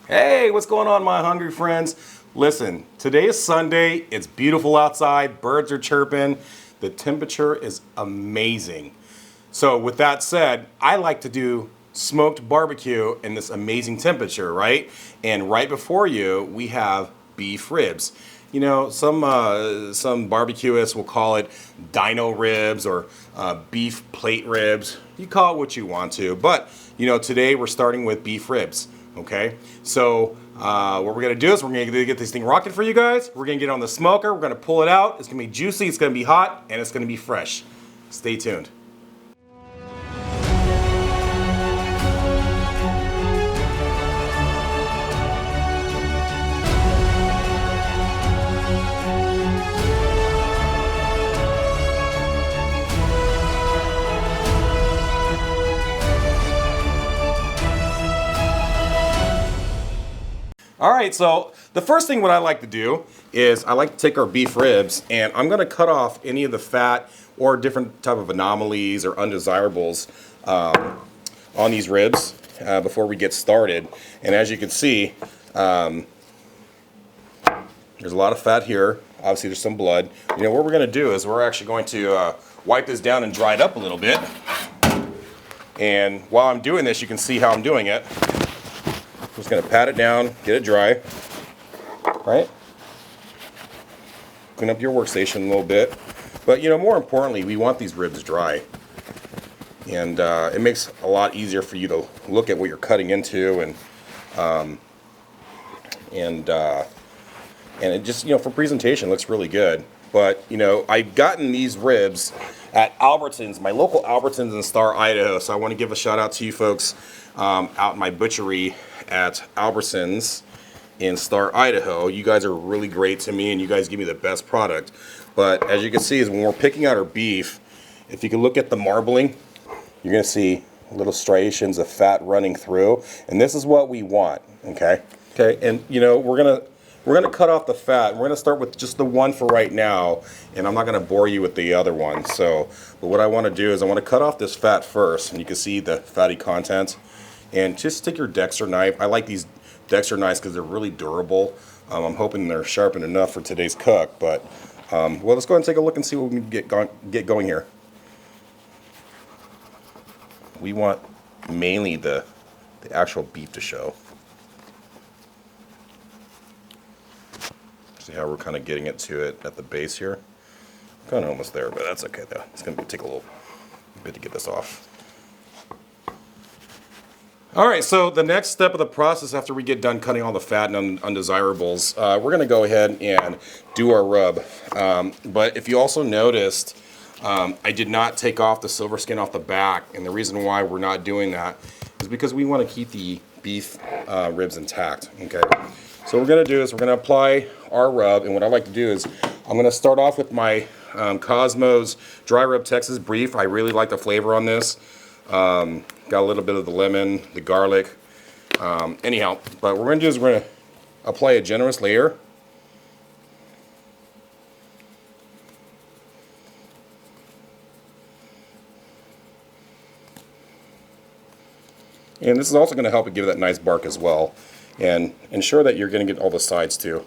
Hey, what's going on, my hungry friends? Listen, today is Sunday. It's beautiful outside. Birds are chirping. The temperature is amazing. So with that said, I like to do smoked barbecue in this amazing temperature, right? And right before you, we have beef ribs. You know, some barbecuists will call it dino ribs or beef plate ribs. You call it what you want to, but you know, today we're starting with beef ribs. Okay, so what we're gonna do is we're gonna get this thing rocking for you guys. We're gonna get on the smoker. We're gonna pull it out. It's gonna be juicy. It's gonna be hot, and it's gonna be fresh. Stay tuned. All right, so the first thing what I like to do is I like to take our beef ribs and I'm gonna cut off any of the fat or different type of anomalies or undesirables on these ribs before we get started. And as you can see, there's a lot of fat here. Obviously there's some blood. You know, what we're gonna do is we're actually going to wipe this down and dry it up a little bit. And while I'm doing this, you can see how I'm doing it. Just gonna pat it down, get it dry, right? Clean up your workstation a little bit. But you know, more importantly, we want these ribs dry. And it makes a lot easier for you to look at what you're cutting into and it just, you know, for presentation looks really good. But you know, I've gotten these ribs at Albertsons, my local Albertsons in Star, Idaho. So I want to give a shout out to you folks out in my butchery at Albertsons in Star, Idaho. You guys are really great to me and you guys give me the best product. But as you can see is when we're picking out our beef, if you can look at the marbling, you're going to see little striations of fat running through. And this is what we want, okay? Okay, and you know, we're gonna cut off the fat. We're gonna start with just the one for right now, and I'm not gonna bore you with the other one. So, but what I want to do is I want to cut off this fat first, and you can see the fatty content. And just take your Dexter knife. I like these Dexter knives because they're really durable. I'm hoping they're sharpened enough for today's cook. But well, let's go ahead and take a look and see what we can get going here. We want mainly the actual beef to show. See how we're kind of getting it to it at the base here? Kind of almost there, but that's okay though. It's going to take a little bit to get this off. All right, so the next step of the process after we get done cutting all the fat and undesirables, we're going to go ahead and do our rub. But if you also noticed, I did not take off the silver skin off the back, and the reason why we're not doing that is because we want to keep the beef ribs intact, okay? So what we're going to do is we're going to apply our rub, and what I like to do is I'm going to start off with my Cosmos Dry Rub Texas Beef. I really like the flavor on this. Got a little bit of the lemon, the garlic. Anyhow, but what we're going to do is we're going to apply a generous layer. And this is also going to help it give that nice bark as well. And ensure that you're going to get all the sides too.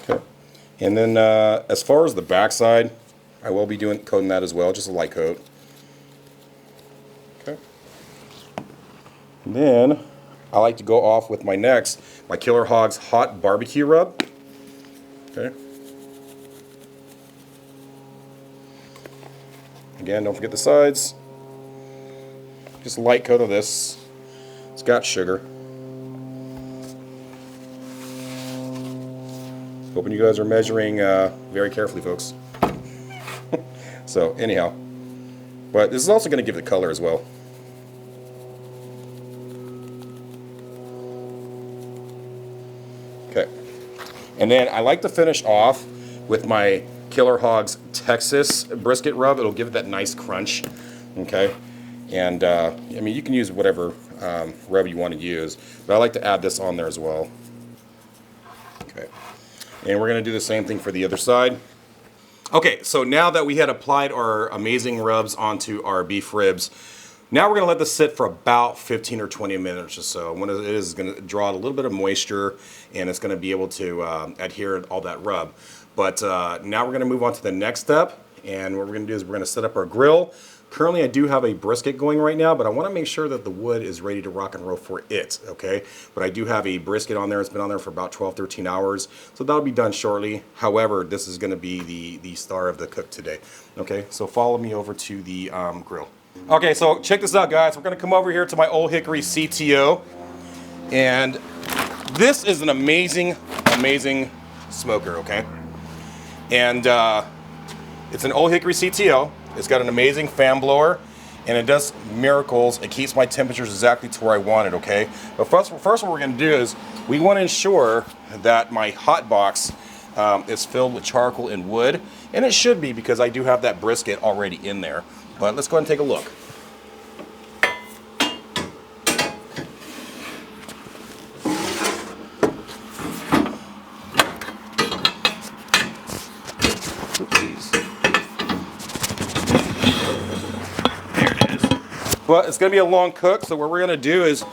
Okay. And then as far as the back side, I will be coating that as well, just a light coat. Okay. And then I like to go off with my Killer Hogs Hot Barbecue Rub. Okay. Again, don't forget the sides. Just a light coat of this. It's got sugar. Hoping you guys are measuring very carefully, folks. So anyhow, but this is also going to give it color as well. Okay. And then I like to finish off with my Killer Hogs Texas brisket rub. It'll give it that nice crunch. Okay. And I mean, you can use whatever rub you want to use, but I like to add this on there as well. Okay. And we're gonna do the same thing for the other side. Okay, so now that we had applied our amazing rubs onto our beef ribs, now we're gonna let this sit for about 15 or 20 minutes or so. When it is gonna draw a little bit of moisture and it's gonna be able to adhere all that rub. But now we're gonna move on to the next step, and what we're gonna do is we're gonna set up our grill. Currently I do have a brisket going right now, but I wanna make sure that the wood is ready to rock and roll for it, okay? But I do have a brisket on there. It's been on there for about 12, 13 hours. So that'll be done shortly. However, this is gonna be the star of the cook today, okay? So follow me over to the grill. Okay, so check this out, guys. We're gonna come over here to my Old Hickory CTO. And this is an amazing, amazing smoker, okay? And it's an Old Hickory CTO. It's got an amazing fan blower, and it does miracles. It keeps my temperatures exactly to where I want it, okay? But first what we're gonna do is we wanna ensure that my hot box is filled with charcoal and wood, and it should be because I do have that brisket already in there. But let's go ahead and take a look. Well, it's going to be a long cook, so what we're going to do is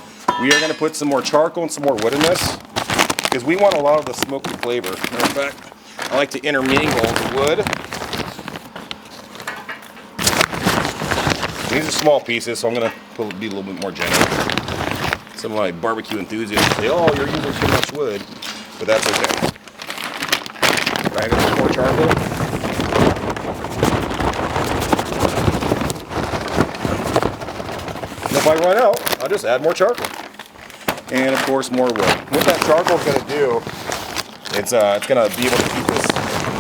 we are going to put some more charcoal and some more wood in this because we want a lot of the smoky flavor. Matter of fact, I like to intermingle the wood. These are small pieces, so I'm going to be a little bit more generous. Some of my barbecue enthusiasts say, oh, you're using too much wood, but that's okay. Can I get some more charcoal? If I run out, I'll just add more charcoal. And of course, more wood. What that charcoal is going to do, it's going to be able to keep this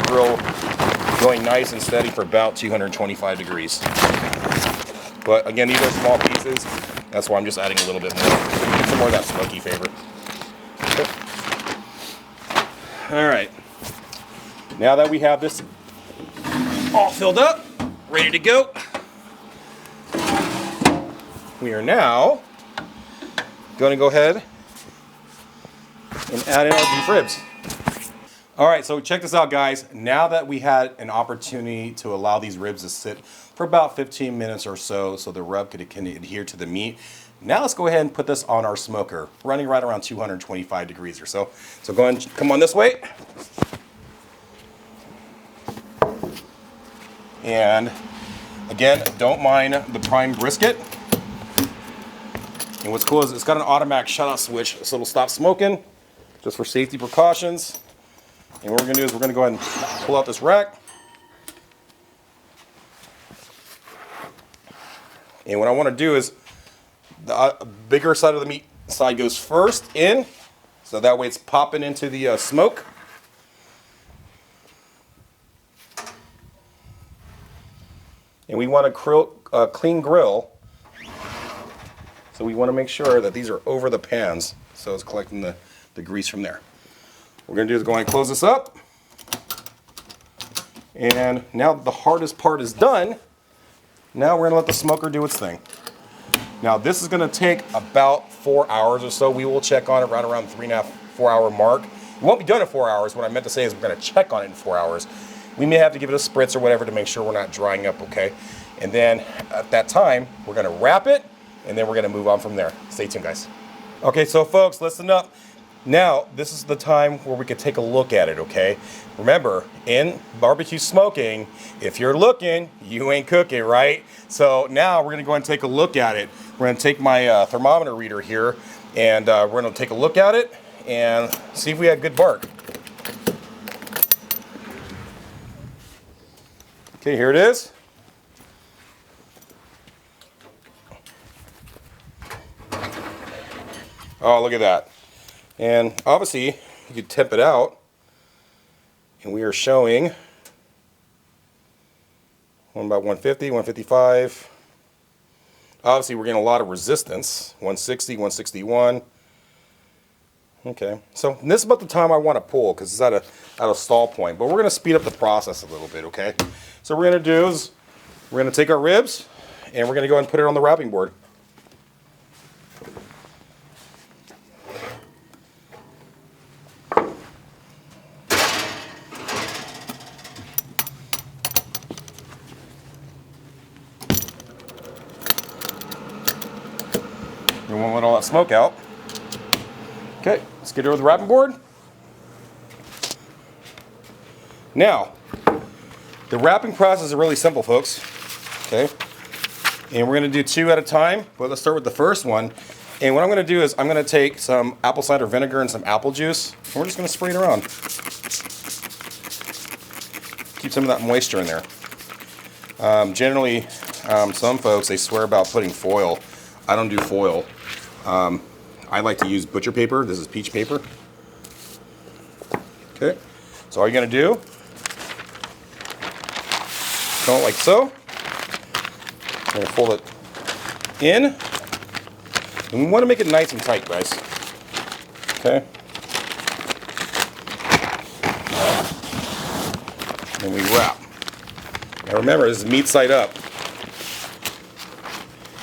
grill going nice and steady for about 225 degrees. But again, these are small pieces. That's why I'm just adding a little bit more. Get some more of that smoky flavor. Okay. All right. Now that we have this all filled up, ready to go, we are now going to go ahead and add in our beef ribs. All right, so check this out, guys. Now that we had an opportunity to allow these ribs to sit for about 15 minutes or so the rub can adhere to the meat, now let's go ahead and put this on our smoker, running right around 225 degrees or so. So go ahead and come on this way. And again, don't mind the prime brisket. And what's cool is it's got an automatic shutoff switch, so it'll stop smoking, just for safety precautions. And what we're gonna do is we're gonna go ahead and pull out this rack. And what I wanna do is the bigger side of the meat side goes first in, so that way it's popping into the smoke. And we want a clean grill. So we want to make sure that these are over the pans, so it's collecting the grease from there. What we're going to do is go ahead and close this up. And now that the hardest part is done, now we're going to let the smoker do its thing. Now this is going to take about 4 hours or so. We will check on it right around 3.5, 4 hour mark. It won't be done in 4 hours. What I meant to say is we're going to check on it in 4 hours. We may have to give it a spritz or whatever to make sure we're not drying up, okay? And then at that time, we're going to wrap it, and then we're going to move on from there. Stay tuned, guys. Okay, so folks, listen up. Now, this is the time where we can take a look at it, okay? Remember, in barbecue smoking, if you're looking, you ain't cooking, right? So now we're going to go ahead and take a look at it. We're going to take my thermometer reader here, and we're going to take a look at it and see if we have good bark. Okay, here it is. Oh, look at that. And obviously, you could temp it out, and we are showing about 150, 155. Obviously, we're getting a lot of resistance, 160, 161. Okay, so this is about the time I want to pull because it's at a stall point, but we're going to speed up the process a little bit, okay? So what we're going to do is we're going to take our ribs, and we're going to go ahead and put it on the wrapping board. We won't let all that smoke out. Okay, let's get over the wrapping board. Now, the wrapping process is really simple, folks. Okay, and we're gonna do 2 at a time, but let's start with the first one. And what I'm gonna do is I'm gonna take some apple cider vinegar and some apple juice, and we're just gonna spray it around. Keep some of that moisture in there. Generally, some folks, they swear about putting foil. I don't do foil. I like to use butcher paper. This is peach paper. Okay, so all you're gonna do, don't like so. I'm gonna fold it in. And we want to make it nice and tight, guys. Okay. And we wrap. Now remember, this is meat side up.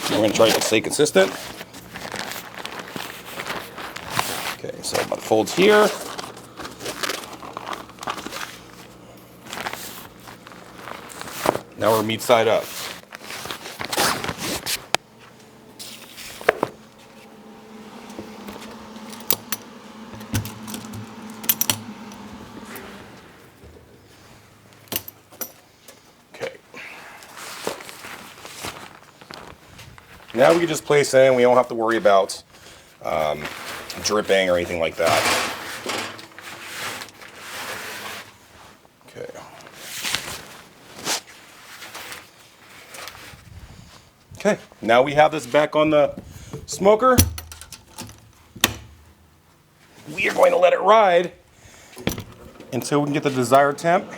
We're going to try to stay consistent. Okay, so about folds here. Now we're meat side up. Now we can just place in. We don't have to worry about dripping or anything like that. Okay. Okay. Now we have this back on the smoker. We are going to let it ride until we can get the desired temp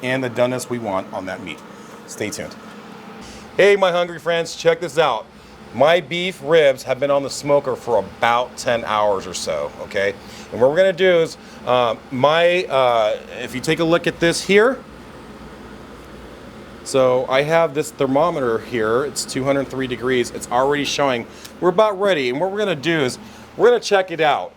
and the doneness we want on that meat. Stay tuned. Hey, my hungry friends, check this out. My beef ribs have been on the smoker for about 10 hours or so, okay? And what we're gonna do is, if you take a look at this here, so I have this thermometer here, it's 203 degrees, it's already showing we're about ready. And what we're gonna do is, we're gonna check it out.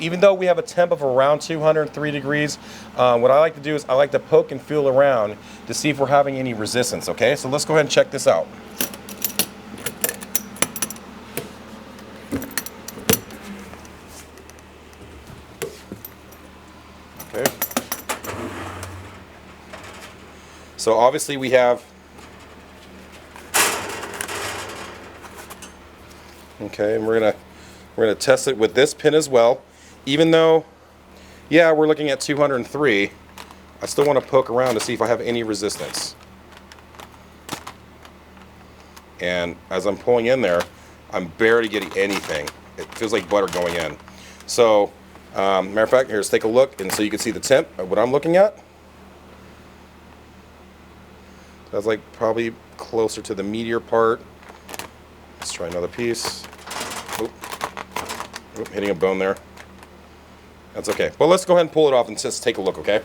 Even though we have a temp of around 203 degrees, what I like to do is I like to poke and feel around to see if we're having any resistance, okay? So let's go ahead and check this out. Okay. So obviously we have, okay, and we're gonna test it with this pin as well. Even though, yeah, we're looking at 203, I still want to poke around to see if I have any resistance. And as I'm pulling in there, I'm barely getting anything. It feels like butter going in. So, matter of fact, here, let's take a look, and so you can see the temp of what I'm looking at. That's like probably closer to the meatier part. Let's try another piece. Oop. Oop, hitting a bone there. That's okay. Well, let's go ahead and pull it off and just take a look, okay?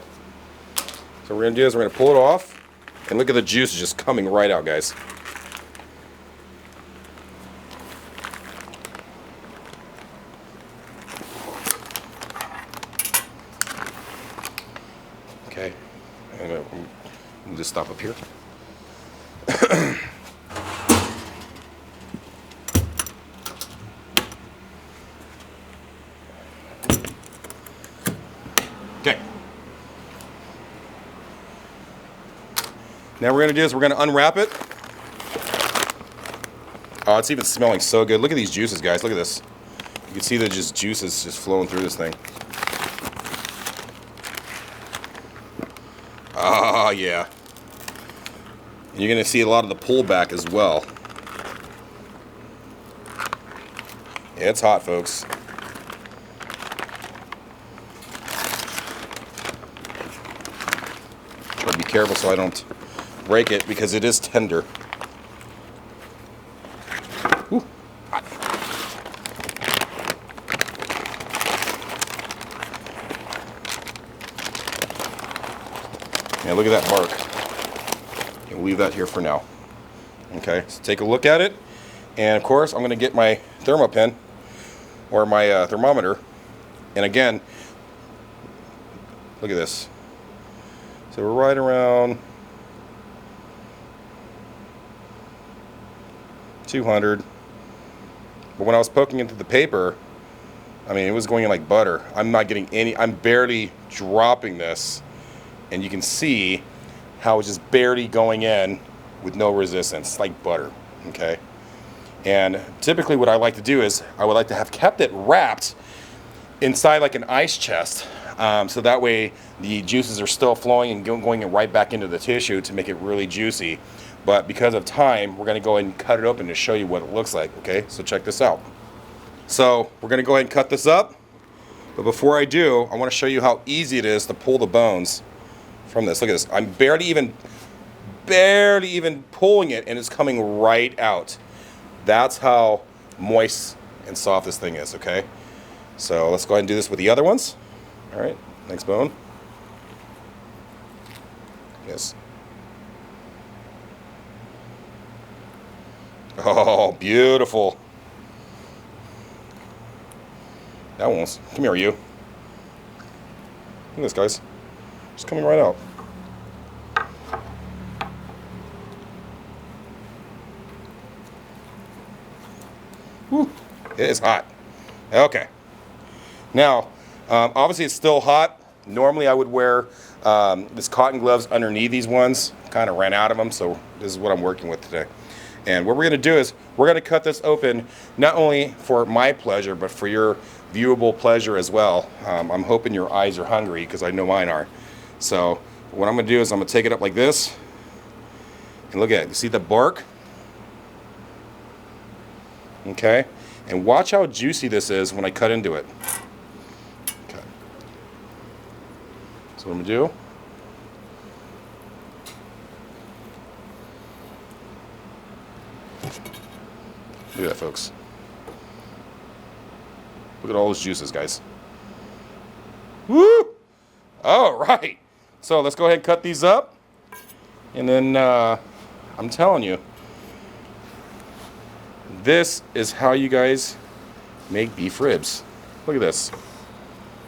So what we're going to do is we're going to pull it off. And look at the juice just coming right out, guys. Okay. We'll just stop up here. Okay. Now what we're going to do is we're going to unwrap it. Oh, it's even smelling so good. Look at these juices, guys. Look at this. You can see the juices just flowing through this thing. Ah, yeah. And you're going to see a lot of the pullback as well. Yeah, it's hot, folks. Try to be careful so I don't break it because it is tender. Ooh, hot. Yeah, look at that bark. We'll leave that here for now. Okay, so take a look at it. And of course, I'm going to get my thermopin or my thermometer. And again, look at this. So we're right around 200. But when I was poking into the paper, I mean, it was going in like butter. I'm not getting any, I'm barely dropping this. And you can see how it's just barely going in with no resistance. It's like butter, okay? And typically what I like to do is I would like to have kept it wrapped inside like an ice chest. So that way the juices are still flowing and going right back into the tissue to make it really juicy. But because of time, we're gonna go ahead and cut it open to show you what it looks like, okay? So check this out. So we're gonna go ahead and cut this up. But before I do, I wanna show you how easy it is to pull the bones from this. Look at this, I'm barely even pulling it and it's coming right out. That's how moist and soft this thing is, okay? So let's go ahead and do this with the other ones. All right, next bone. Yes. Oh, beautiful. That one's, come here, you. Look at this, guys. Just coming right out. Whew, it is hot. Okay. Now, obviously it's still hot. Normally I would wear this cotton gloves underneath these ones. Kind of ran out of them, so this is what I'm working with today. And what we're going to do is we're going to cut this open not only for my pleasure, but for your viewable pleasure as well. I'm hoping your eyes are hungry because I know mine are. So what I'm going to do is I'm going to take it up like this. And look at it. You see the bark? Okay. And watch how juicy this is when I cut into it. Okay. So what I'm going to do, look at that, folks. Look at all those juices, guys. Woo! All right. So let's go ahead and cut these up. And then I'm telling you, this is how you guys make beef ribs. Look at this.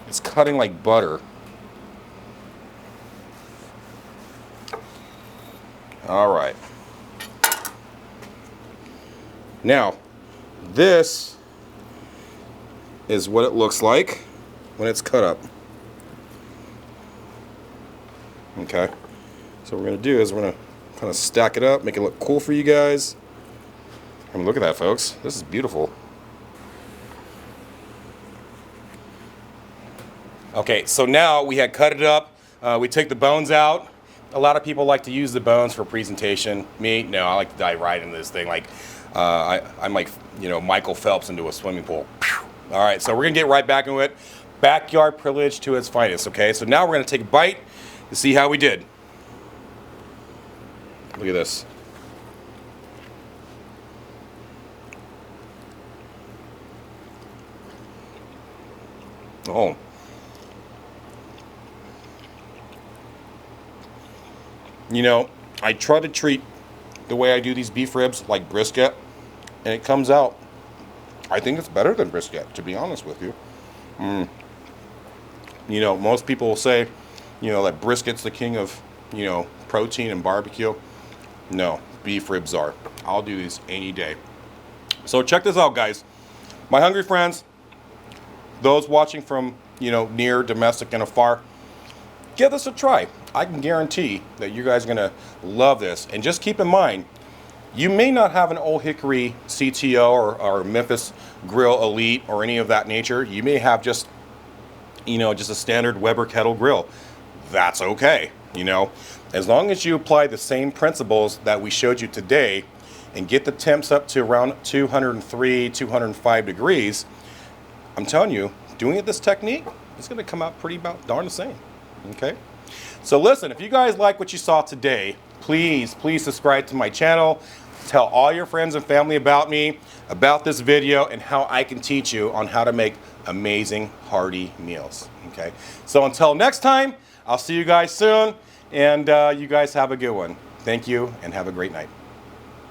It's cutting like butter. All right. Now, this is what it looks like when it's cut up. Okay. So what we're going to do is we're going to kind of stack it up, make it look cool for you guys. I mean, look at that, folks. This is beautiful. Okay, so now we had cut it up. We took the bones out. A lot of people like to use the bones for presentation. Me, no, I like to dive right into this thing. Like, I'm like, you know, Michael Phelps into a swimming pool. All right, so we're gonna get right back into it. Backyard privilege to its finest, okay? So now we're gonna take a bite to see how we did. Look at this. Oh. You know, I try to treat the way I do these beef ribs like brisket, and it comes out, I think it's better than brisket, to be honest with you. You know, most people will say, you know, that brisket's the king of, you know, protein and barbecue. No, beef ribs are. I'll do these any day. So check this out, guys. My hungry friends, those watching from, you know, near, domestic, and afar, give this a try. I can guarantee that you guys are gonna love this. And just keep in mind, you may not have an Old Hickory CTO or Memphis Grill Elite or any of that nature. You may have just, you know, just a standard Weber kettle grill. That's okay, you know. As long as you apply the same principles that we showed you today and get the temps up to around 203, 205 degrees, I'm telling you, doing it this technique, it's gonna come out pretty about darn the same, okay? So listen, if you guys like what you saw today, please subscribe to my channel. Tell all your friends and family about me, about this video, and how I can teach you on how to make amazing, hearty meals, okay? So until next time, I'll see you guys soon, and you guys have a good one. Thank you, and have a great night.